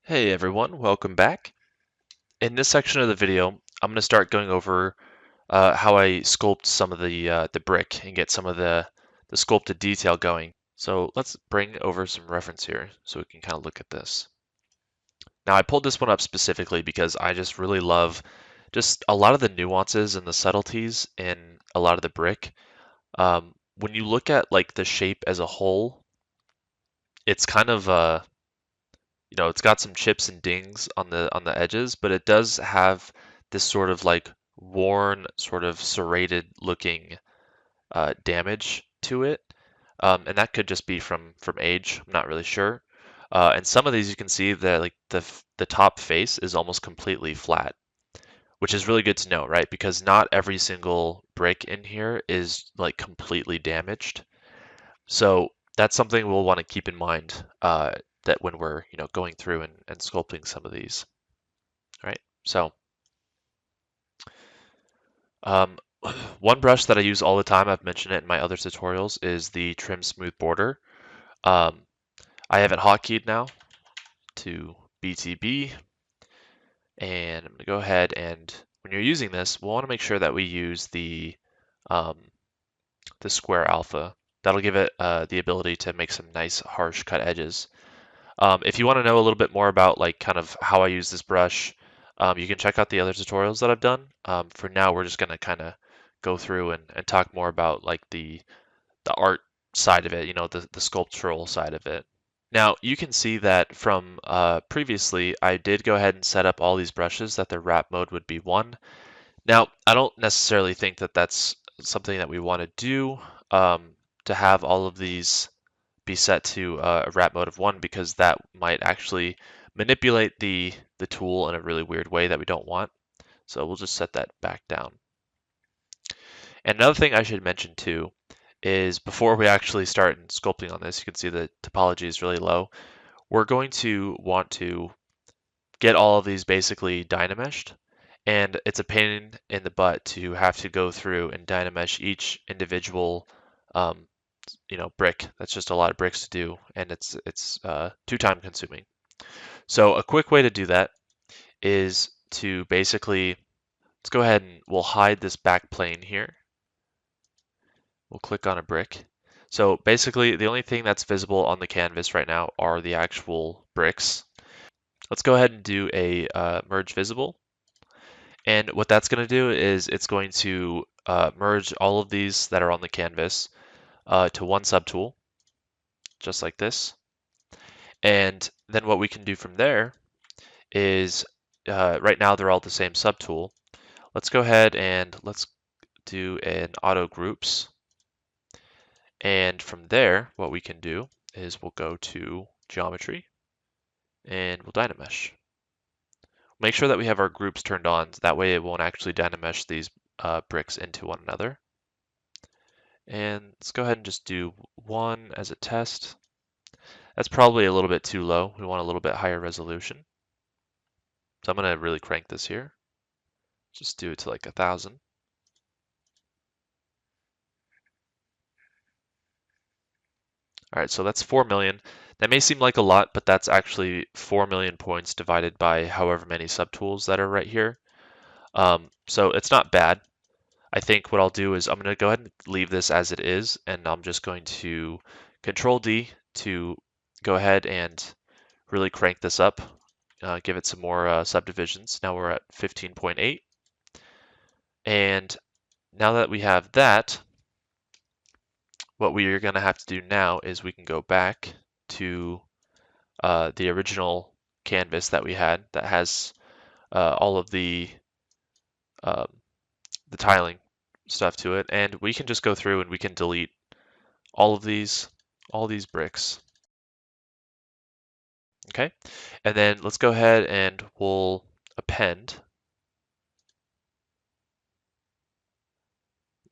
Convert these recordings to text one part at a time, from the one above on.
Hey everyone, welcome back. In this section of the video, I'm going to start going over how I sculpt some of the brick and get some of the sculpted detail going. So let's bring over some reference here so we can kind of look at this. Now I pulled this one up specifically because I just really love just a lot of the nuances and the subtleties in a lot of the brick. When you look at like the shape as a whole, it's kind of it's got some chips and dings on the edges, but it does have this sort of like worn, sort of serrated looking damage to it, and that could just be from age. I'm not really sure. And some of these you can see that like the top face is almost completely flat, which is really good to know, right? Because not every single brick in here is like completely damaged. So that's something we'll want to keep in mind that when we're going through and sculpting some of these. All right. So um, one brush that I use all the time, I've mentioned it in my other tutorials, is the Trim Smooth Border. Um, I have it hotkeyed now to BTB, and I'm going to go ahead and when you're using this, we'll want to make sure that we use um, the square alpha. That'll give it the ability to make some nice harsh cut edges. If you want to know a little bit more about like kind of how I use this brush, you can check out the other tutorials that I've done. For now, we're just going to kind of go through and talk more about like the art side of it, the sculptural side of it. Now, you can see that from previously, I did go ahead and set up all these brushes that their wrap mode would be 1. Now, I don't necessarily think that that's something that we want to do, to have all of these be set to a wrap mode of 1, because that might actually manipulate the tool in a really weird way that we don't want. So we'll just set that back down. And another thing I should mention too is before we actually start sculpting on this, you can see the topology is really low. We're going to want to get all of these basically dynameshed, and it's a pain in the butt to have to go through and dynamesh each individual brick. That's just a lot of bricks to do, and it's too time consuming. So a quick way to do that is to basically, let's go ahead and we'll hide this back plane here. We'll click on a brick. So basically the only thing that's visible on the canvas right now are the actual bricks. Let's go ahead and do a merge visible. And what that's going to do is it's going to merge all of these that are on the canvas to one subtool, just like this. And then what we can do from there is, right now they're all the same subtool. Let's go ahead and let's do an auto groups. And from there, what we can do is we'll go to geometry and we'll dynamesh. Make sure that we have our groups turned on, so that way it won't actually dynamesh these bricks into one another. And let's go ahead and just do 1 as a test. That's probably a little bit too low. We want a little bit higher resolution. So I'm going to really crank this here. Just do it to like 1,000. All right, so that's 4 million. That may seem like a lot, but that's actually 4 million points divided by however many subtools that are right here. So it's not bad. I think what I'll do is I'm going to go ahead and leave this as it is, and I'm just going to Control D to go ahead and really crank this up, give it some more subdivisions. Now we're at 15.8. And now that we have that, what we are going to have to do now is we can go back to the original canvas that we had that has all of um, the tiling stuff to it, and we can just go through and we can delete all these bricks. Okay, and then let's go ahead and we'll append.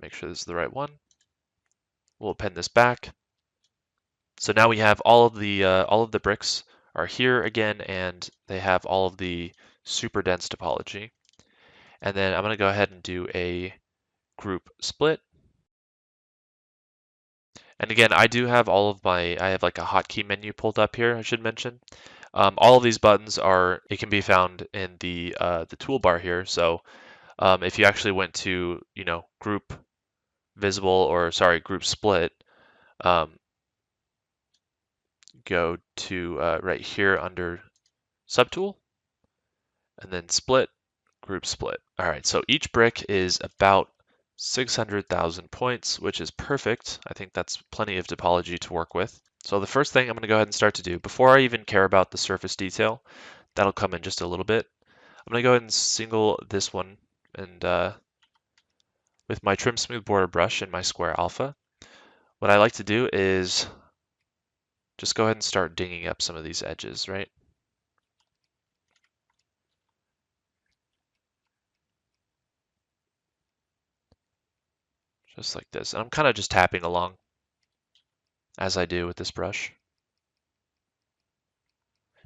Make sure this is the right one. We'll append this back. So now we have all of the bricks are here again, and they have all of the super dense topology. And then I'm going to go ahead and do a group split. And again, I do have I have like a hotkey menu pulled up here, I should mention. All of these buttons it can be found in the toolbar here. So if you actually went to, group visible, or sorry, group split, um, go to right here under subtool, and then split, group split. All right, so each brick is about 600,000 points, which is perfect. I think that's plenty of topology to work with. So the first thing I'm going to go ahead and start to do, before I even care about the surface detail, that'll come in just a little bit. I'm going to go ahead and single this one, and with my trim smooth border brush and my square alpha, what I like to do is just go ahead and start dinging up some of these edges, right? Just like this. And I'm kind of just tapping along as I do with this brush.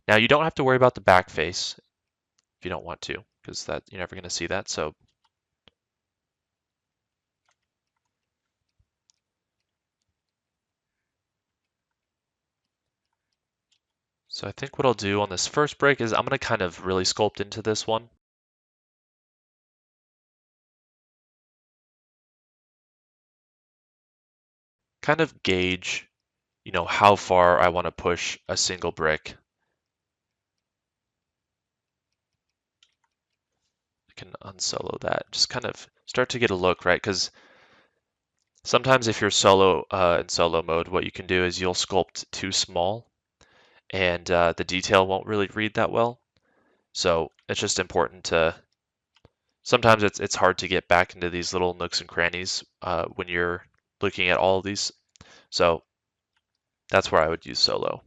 Now you don't have to worry about the back face if you don't want to, because that you're never going to see that. So I think what I'll do on this first break is I'm going to kind of really sculpt into this one. Kind of gauge, how far I want to push a single brick. I can unsolo that. Just kind of start to get a look, right? Because sometimes if you're solo in solo mode, what you can do is you'll sculpt too small, and the detail won't really read that well. So it's just important to. Sometimes it's hard to get back into these little nooks and crannies when you're looking at all of these. So that's where I would use solo.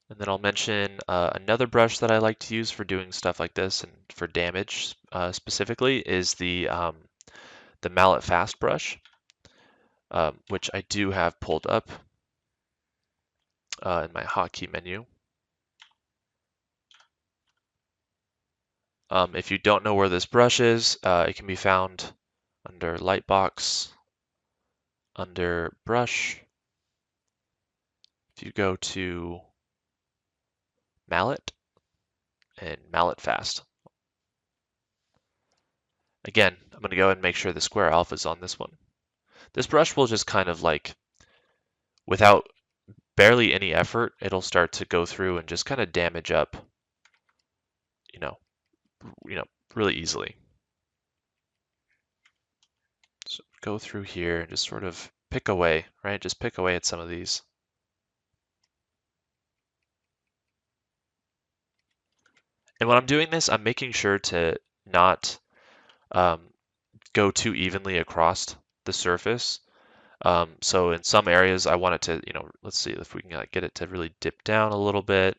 And then I'll mention another brush that I like to use for doing stuff like this and for damage specifically is the mallet fast brush, which I do have pulled up in my hotkey menu. If you don't know where this brush is, it can be found under Lightbox, under Brush. If you go to Mallet and Mallet Fast. Again, I'm going to go ahead and make sure the square alpha is on this one. This brush will just kind of like, without barely any effort, it'll start to go through and just kind of damage up, you know, really easily. So go through here and just sort of pick away, right? Just pick away at some of these. And when I'm doing this, I'm making sure to not go too evenly across the surface. So in some areas, I want it to, let's see if we can get it to really dip down a little bit.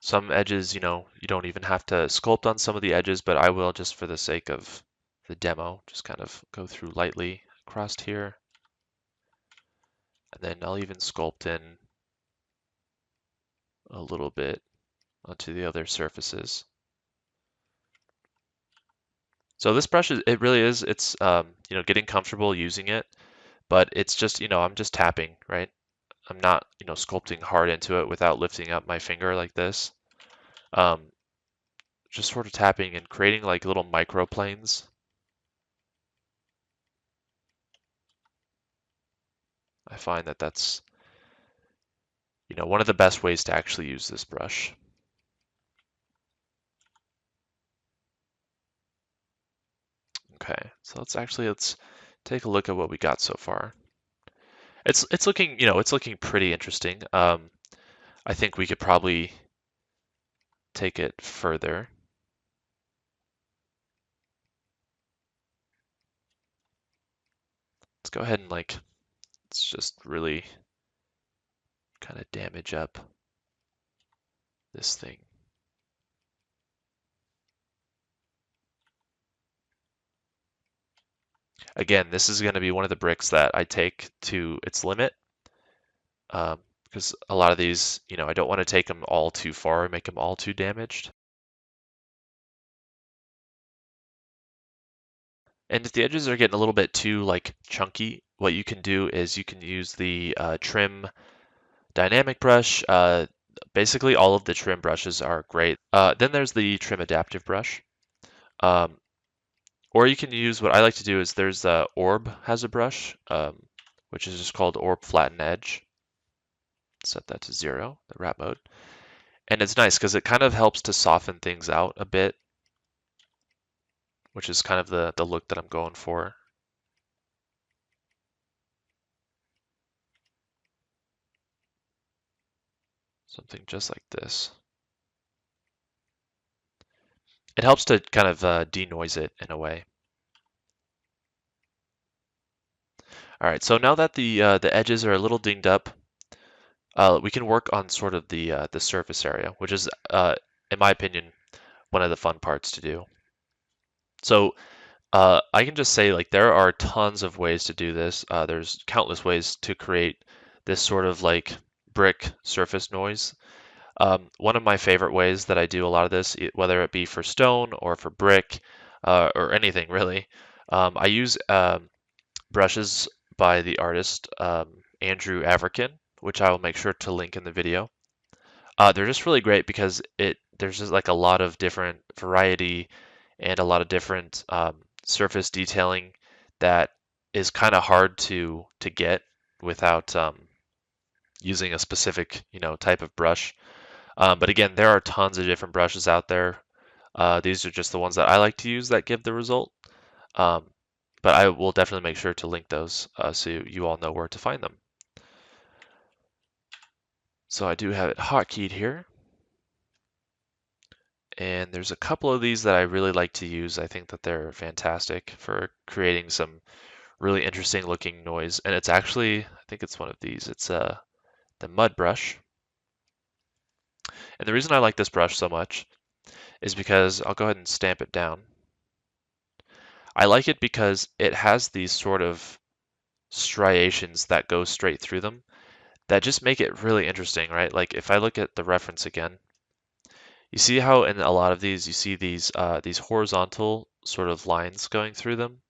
Some edges, you don't even have to sculpt on some of the edges, but I will just for the sake of the demo, just kind of go through lightly across here. And then I'll even sculpt in a little bit onto the other surfaces. So this brush it really is, it's, getting comfortable using it, but it's just, I'm just tapping, right? I'm not, sculpting hard into it without lifting up my finger like this. Just sort of tapping and creating like little microplanes. I find that that's, one of the best ways to actually use this brush. Okay, so let's take a look at what we got so far. It's looking, it's looking pretty interesting. I think we could probably take it further. Let's go ahead and let's just really kind of damage up this thing. Again, this is going to be one of the bricks that I take to its limit, because a lot of these, I don't want to take them all too far and make them all too damaged. And if the edges are getting a little bit too like chunky, what you can do is you can use the trim dynamic brush. Basically, all of the trim brushes are great. Then there's the trim adaptive brush. Um, or you can use what I like to do is there's Orb has a brush, which is just called Orb Flatten Edge. Set that to 0, the wrap mode. And it's nice because it kind of helps to soften things out a bit, which is kind of the look that I'm going for. Something just like this. It helps to kind of denoise it in a way. All right, so now that the edges are a little dinged up, we can work on sort of the surface area, which is, in my opinion, one of the fun parts to do. So I can just say like there are tons of ways to do this. There's countless ways to create this sort of like brick surface noise. One of my favorite ways that I do a lot of this, whether it be for stone or for brick or anything really, I use brushes by the artist Andrew Averkin, which I will make sure to link in the video. They're just really great because there's just like a lot of different variety and a lot of different surface detailing that is kind of hard to get without using a specific type of brush. But again, there are tons of different brushes out there. These are just the ones that I like to use that give the result. Um, but I will definitely make sure to link those so you all know where to find them. So I do have it hotkeyed here. And there's a couple of these that I really like to use. I think that they're fantastic for creating some really interesting looking noise. And it's actually, I think it's one of these. It's the mud brush. And the reason I like this brush so much is because I'll go ahead and stamp it down. I like it because it has these sort of striations that go straight through them that just make it really interesting, right? Like if I look at the reference again, you see how in a lot of these you see these horizontal sort of lines going through them.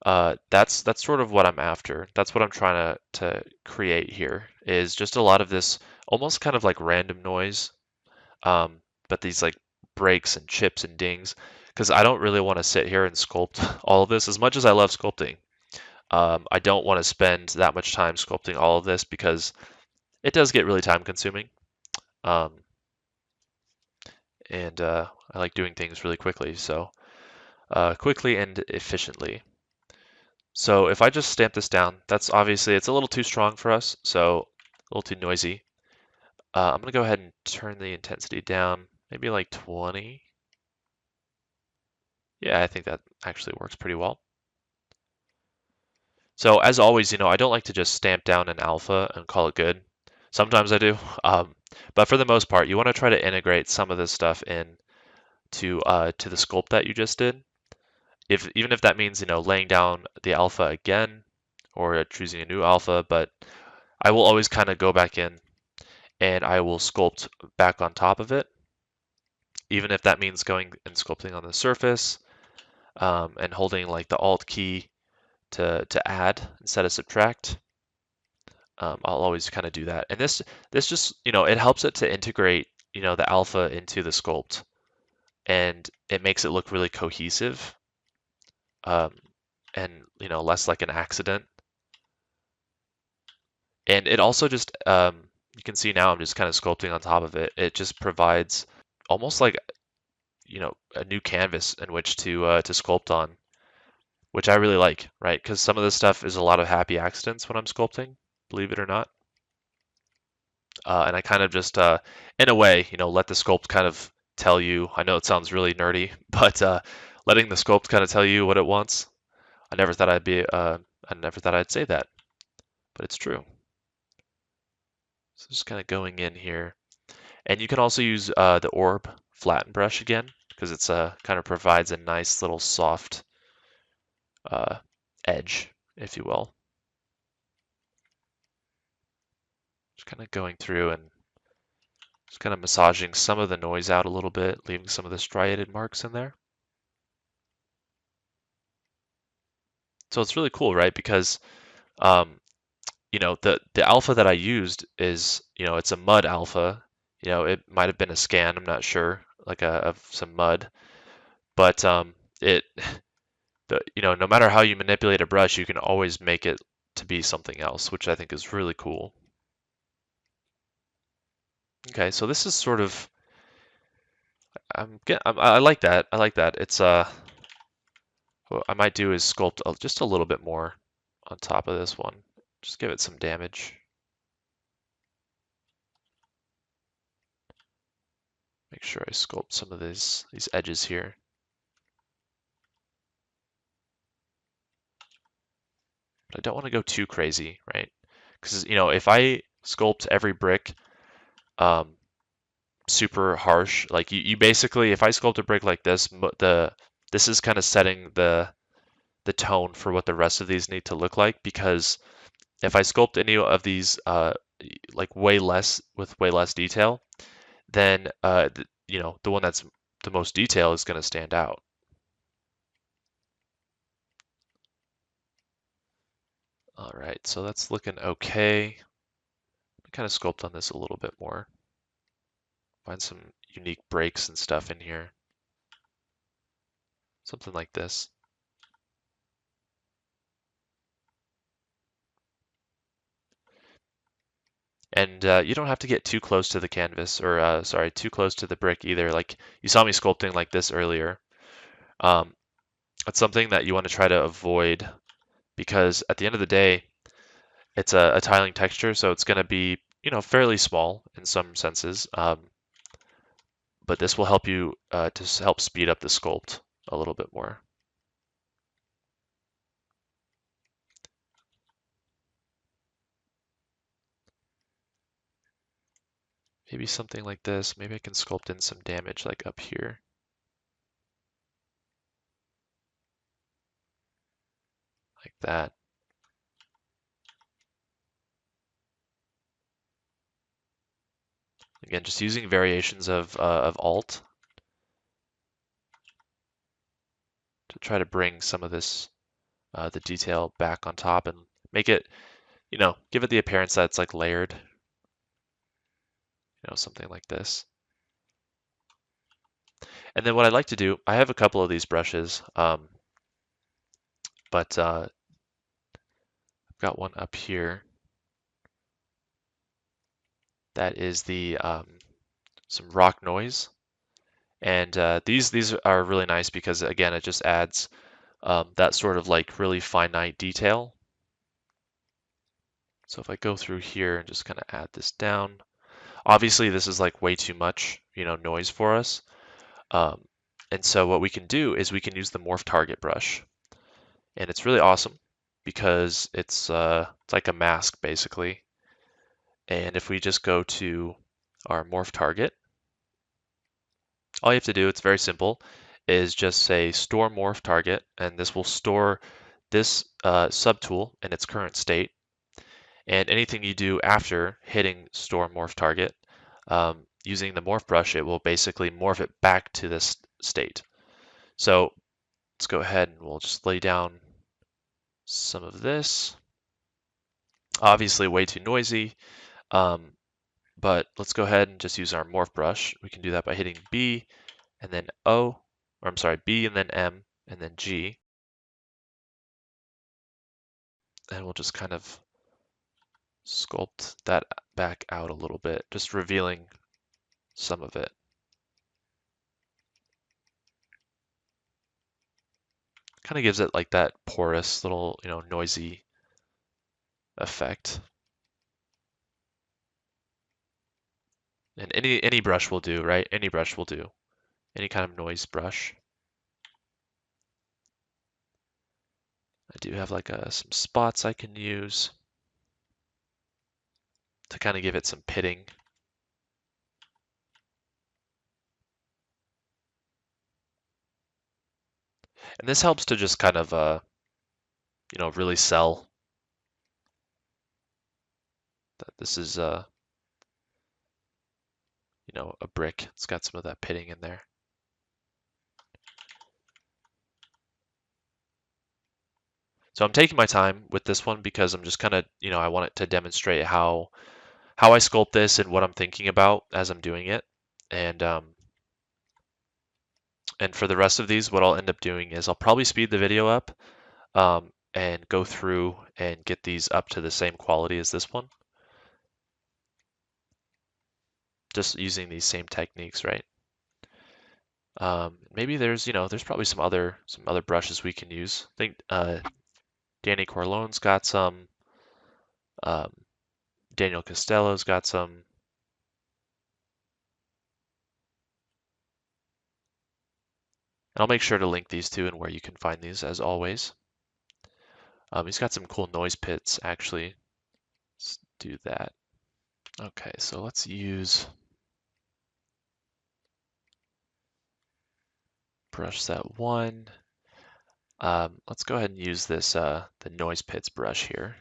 That's sort of what I'm after. That's what I'm trying to create here is just a lot of this almost kind of like random noise, but these like breaks and chips and dings, because I don't really want to sit here and sculpt all of this as much as I love sculpting. I don't want to spend that much time sculpting all of this because it does get really time consuming. Um, and I like doing things really quickly, so quickly and efficiently. So if I just stamp this down, that's obviously, it's a little too strong for us, so a little too noisy. I'm gonna go ahead and turn the intensity down, maybe like 20. Yeah, I think that actually works pretty well. So as always, I don't like to just stamp down an alpha and call it good. Sometimes I do, but for the most part, you want to try to integrate some of this stuff in to the sculpt that you just did. Even if that means laying down the alpha again or choosing a new alpha, but I will always kind of go back in and I will sculpt back on top of it, even if that means going and sculpting on the surface and holding like the Alt key to add instead of subtract. I'll always kind of do that. And this just, it helps it to integrate, the alpha into the sculpt, and it makes it look really cohesive, um, and less like an accident. And it also just, you can see now I'm just kind of sculpting on top of it. It just provides almost like, a new canvas in which to sculpt on, which I really like, right? Because some of this stuff is a lot of happy accidents when I'm sculpting, believe it or not. And I kind of just, in a way, let the sculpt kind of tell you. I know it sounds really nerdy, but letting the sculpt kind of tell you what it wants. I never thought I'd say that, but it's true. So just kind of going in here, and you can also use the orb flatten brush again because it's kind of provides a nice little soft edge, if you will. Just kind of going through and just kind of massaging some of the noise out a little bit, leaving some of the striated marks in there. So it's really cool, right? Because um, the alpha that I used is, it's a mud alpha. It might have been a scan, I'm not sure, like of some mud, but it no matter how you manipulate a brush, you can always make it to be something else, which I think is really cool. Okay, so this is sort of I like that. I like that. It's what I might do is sculpt just a little bit more on top of this one. Just give it some damage. Make sure I sculpt some of these edges here. But I don't want to go too crazy, right? Because if I sculpt every brick um, super harsh, like you basically, if I sculpt a brick like this, this is kind of setting the tone for what the rest of these need to look like. Because if I sculpt any of these like way less with way less detail, then the one that's the most detail is going to stand out. All right, so that's looking okay. Kind of sculpt on this a little bit more. Find some unique breaks and stuff in here. Something like this. And you don't have to get too close to the canvas, or sorry, too close to the brick either. Like you saw me sculpting like this earlier. It's something that you want to try to avoid because at the end of the day, it's a tiling texture, so it's going to be, fairly small in some senses. But this will help you to help speed up the sculpt a little bit more. Maybe something like this. Maybe I can sculpt in some damage like up here. Like that. Again, just using variations of Alt to try to bring some of this, the detail back on top and make it, give it the appearance that it's like layered, something like this. And then what I like to do, I have a couple of these brushes, but I've got one up here that is the some rock noise. And these are really nice because again, it just adds that sort of like really finite detail. So if I go through here and just kind of add this down, obviously this is like way too much, noise for us. And so what we can do is we can use the morph target brush, and it's really awesome because it's like a mask basically. And if we just go to our morph target, all you have to do, it's very simple, is just say store morph target, and this will store this subtool in its current state. And anything you do after hitting store morph target, using the morph brush, it will basically morph it back to this state. So let's go ahead and we'll just lay down some of this. Obviously way too noisy, but let's go ahead and just use our morph brush. We can do that by hitting B and then O, or I'm sorry, B and then M and then G. And we'll just kind of sculpt that back out a little bit, just revealing some of it. Kind of gives it like that porous little, noisy effect. And any brush will do, right? Any brush will do. Any kind of noise brush. I do have like some spots I can use to kind of give it some pitting. And this helps to just kind of, really sell that this is, a brick. It's got some of that pitting in there. So I'm taking my time with this one because I'm just kind of, I want it to demonstrate how I sculpt this and what I'm thinking about as I'm doing it. And for the rest of these, what I'll end up doing is I'll probably speed the video up and go through and get these up to the same quality as this one. Just using these same techniques, right? Maybe there's probably some other brushes we can use. I think Danny Corleone's got some. Um, Daniel Costello's got some. And I'll make sure to link these two and where you can find these as always. He's got some cool noise pits actually. Let's do that. Okay, so let's use brush set 1. Let's go ahead and use this the noise pits brush here.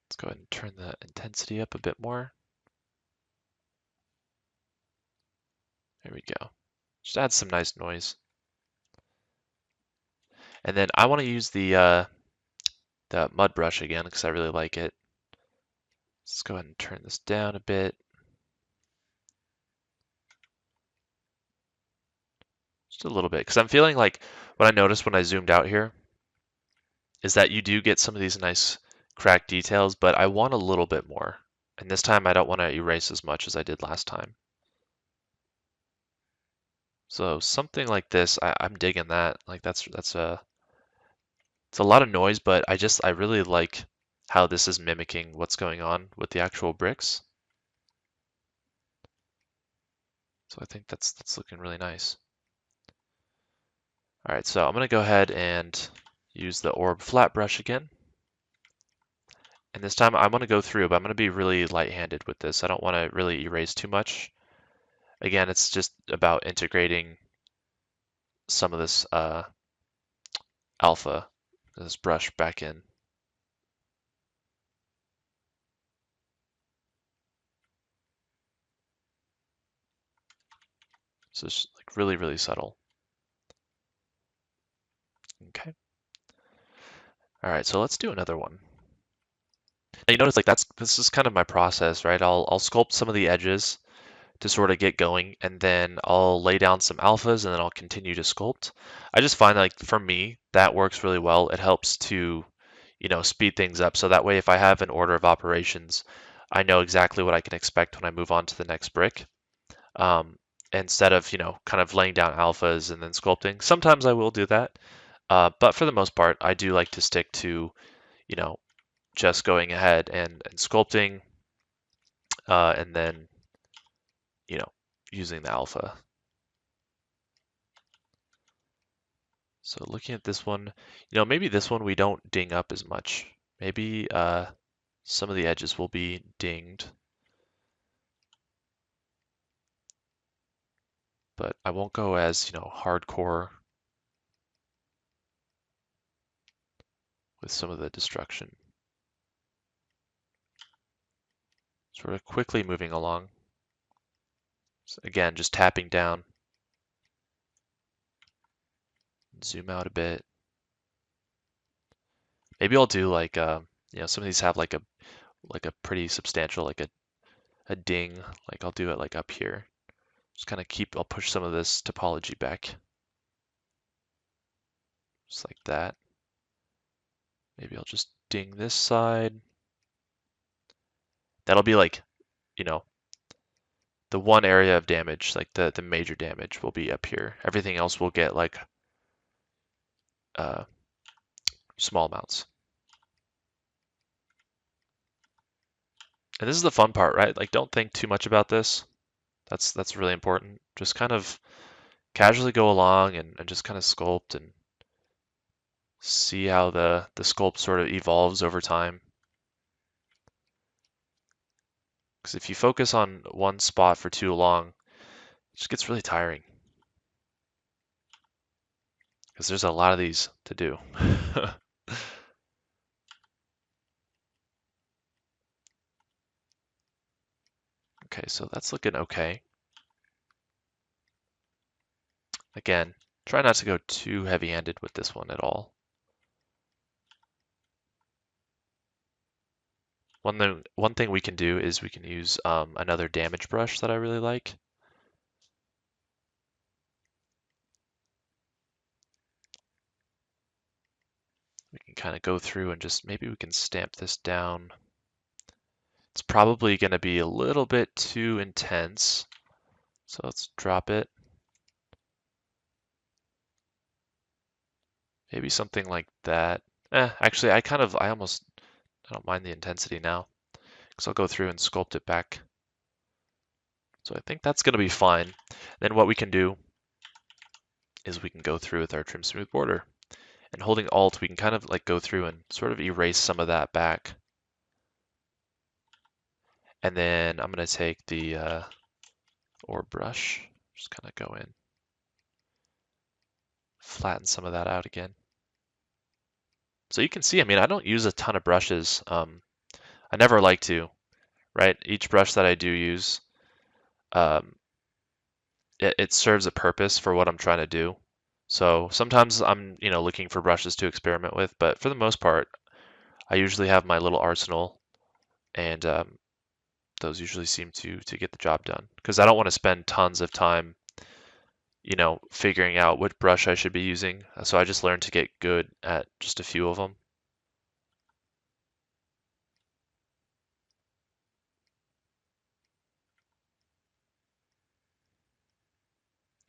Let's go ahead and turn the intensity up a bit more. There we go. Just add some nice noise. And then I want to use the mud brush again because I really like it. Let's go ahead and turn this down a bit. Just a little bit, because I'm feeling like what I noticed when I zoomed out here is that you do get some of these nice cracked details, but I want a little bit more. And this time I don't want to erase as much as I did last time. So something like this, I'm digging that. Like it's a lot of noise, but I really like how this is mimicking what's going on with the actual bricks. So I think that's looking really nice. All right, so I'm gonna go ahead and use the orb flat brush again. And this time I'm gonna go through, but I'm gonna be really light-handed with this. I don't want to really erase too much. Again, it's just about integrating some of this alpha, this brush back in. So it's like really, really subtle. Okay. All right, so let's do another one. Now you notice like this is kind of my process, right? I'll sculpt some of the edges to sort of get going, and then I'll lay down some alphas, and then I'll continue to sculpt. I just find like for me that works really well. It helps to, speed things up. So that way, if I have an order of operations, I know exactly what I can expect when I move on to the next brick. Instead of, kind of laying down alphas and then sculpting. Sometimes I will do that. But for the most part, I do like to stick to, you know, just going ahead and sculpting, and then, you know, using the alpha. So looking at this one, maybe this one we don't ding up as much. Maybe some of the edges will be dinged, but I won't go as, hardcore with some of the destruction. Sort of quickly moving along. So again, just tapping down. Zoom out a bit. Maybe I'll do like some of these have like a pretty substantial a ding. Like I'll do it like up here. Just kind of I'll push some of this topology back. Just like that. Maybe I'll just ding this side. That'll be like, the one area of damage, like the major damage will be up here. Everything else will get like small amounts. And this is the fun part, right? Like don't think too much about this. That's really important. Just kind of casually go along and just kind of sculpt and see how the sculpt sort of evolves over time. Because if you focus on one spot for too long, it just gets really tiring. Because there's a lot of these to do. Okay, so that's looking okay. Again, Try not to go too heavy-handed with this one at all. One thing we can do is we can use another damage brush that I really like. We can kind of go through and just maybe we can stamp this down. It's probably going to be a little bit too intense, so let's drop it. Maybe something like that. Actually, I don't mind the intensity now, because I'll go through and sculpt it back. So I think that's going to be fine. Then what we can do is we can go through with our trim smooth border. And holding Alt, we can kind of like go through and sort of erase some of that back. And then I'm going to take the orb brush, just kind of go in, flatten some of that out again. So you can see, I mean, I don't use a ton of brushes. I never like to, right? Each brush that I do use, it serves a purpose for what I'm trying to do. So sometimes I'm, looking for brushes to experiment with, but for the most part, I usually have my little arsenal, and those usually seem to get the job done. Because I don't want to spend tons of time, figuring out what brush I should be using. So I just learned to get good at just a few of them.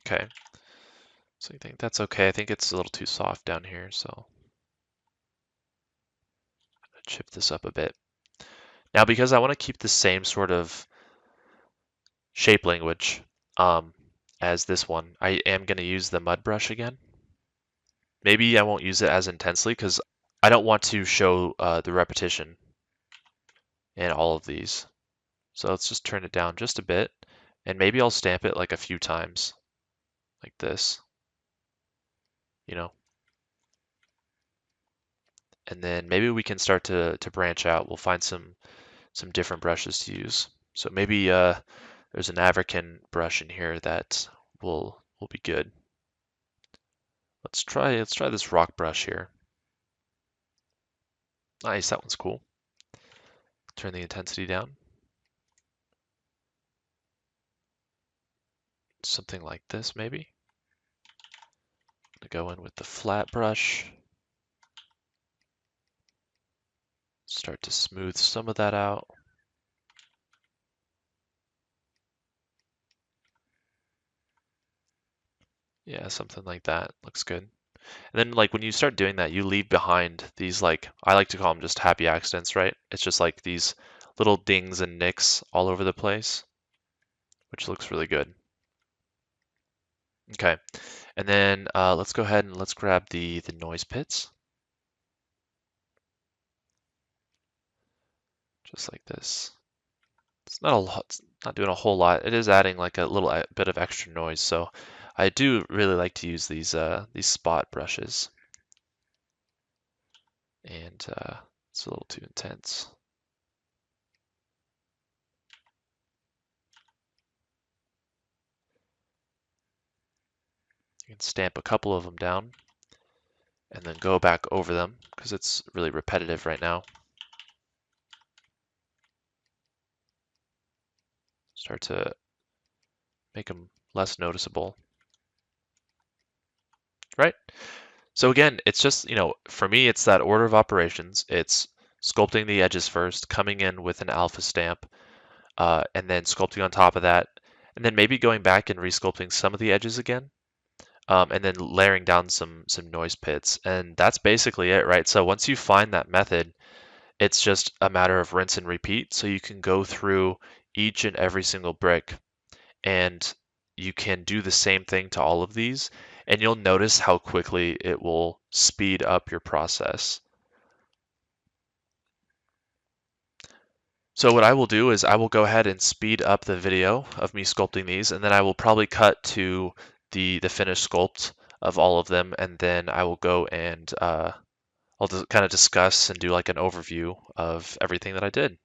Okay. So I think that's okay. I think it's a little too soft down here, so I'm gonna chip this up a bit. Now, because I want to keep the same sort of shape language as this one, I am going to use the mud brush again. Maybe I won't use it as intensely because I don't want to show the repetition in all of these. So let's just turn it down just a bit, and maybe I'll stamp it like a few times, like this, and then maybe we can start to branch out. We'll find some different brushes to use. So maybe there's an African brush in here that will be good. Let's try this rock brush here. Nice, that one's cool. Turn the intensity down. Something like this, maybe. I'm gonna go in with the flat brush. Start to smooth some of that out. Yeah, something like that. Looks good. And then like when you start doing that, you leave behind these like, I like to call them just happy accidents, right? It's just like these little dings and nicks all over the place, which looks really good. Okay, and then let's go ahead and let's grab the noise pits. Just like this. It's not a lot, it's not doing a whole lot. It is adding like a little bit of extra noise, so I do really like to use these spot brushes. And it's a little too intense. You can stamp a couple of them down and then go back over them because it's really repetitive right now. Start to make them less noticeable. Right? So again, it's just, for me, it's that order of operations. It's sculpting the edges first, coming in with an alpha stamp, and then sculpting on top of that, and then maybe going back and resculpting some of the edges again, and then layering down some noise pits. And that's basically it, right? So once you find that method, it's just a matter of rinse and repeat. So you can go through each and every single brick, and you can do the same thing to all of these, and you'll notice how quickly it will speed up your process. So what I will do is I will go ahead and speed up the video of me sculpting these, and then I will probably cut to the finished sculpt of all of them, and then I will go and I'll just kind of discuss and do like an overview of everything that I did.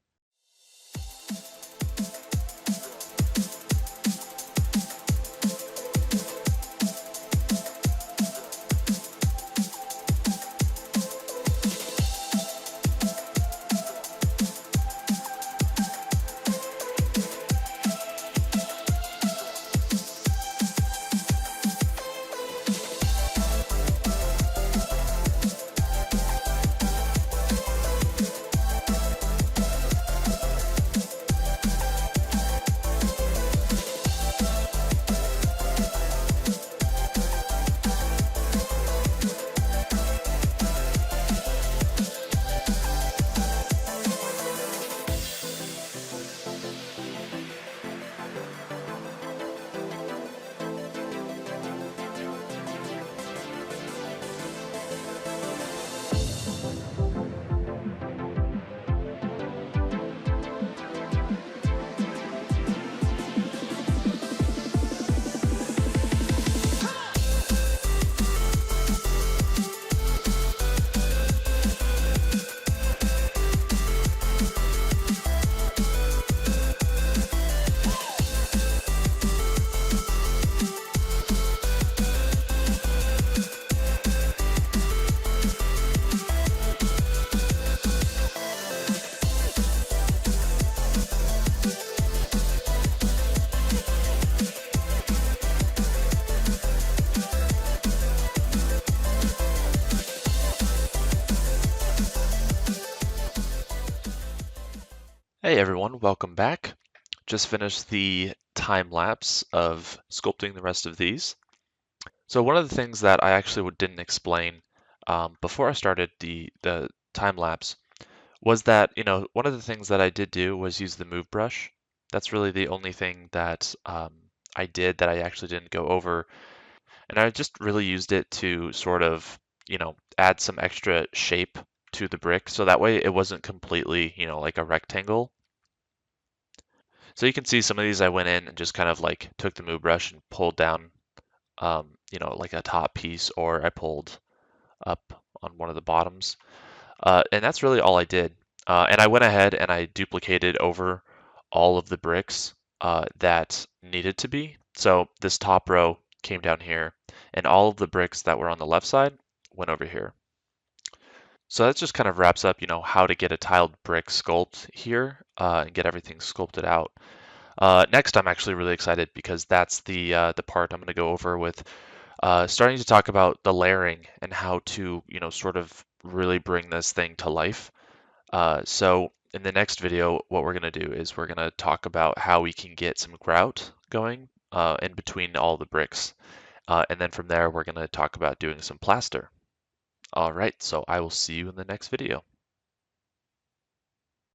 Hey everyone, welcome back. Just finished the time lapse of sculpting the rest of these. So one of the things that I actually didn't explain before I started the time lapse was that, one of the things that I did do was use the move brush. That's really the only thing that I did that I actually didn't go over. And I just really used it to sort of, add some extra shape to the brick. So that way it wasn't completely, like a rectangle. So you can see some of these I went in and just kind of like took the move brush and pulled down, like a top piece, or I pulled up on one of the bottoms. And that's really all I did. And I went ahead and I duplicated over all of the bricks that needed to be. So this top row came down here, and all of the bricks that were on the left side went over here. So that just kind of wraps up, how to get a tiled brick sculpt here and get everything sculpted out. Next, I'm actually really excited because that's the part I'm going to go over with starting to talk about the layering and how to, sort of really bring this thing to life. So in the next video, what we're going to do is we're going to talk about how we can get some grout going in between all the bricks. And then from there, we're going to talk about doing some plaster. All right, so I will see you in the next video.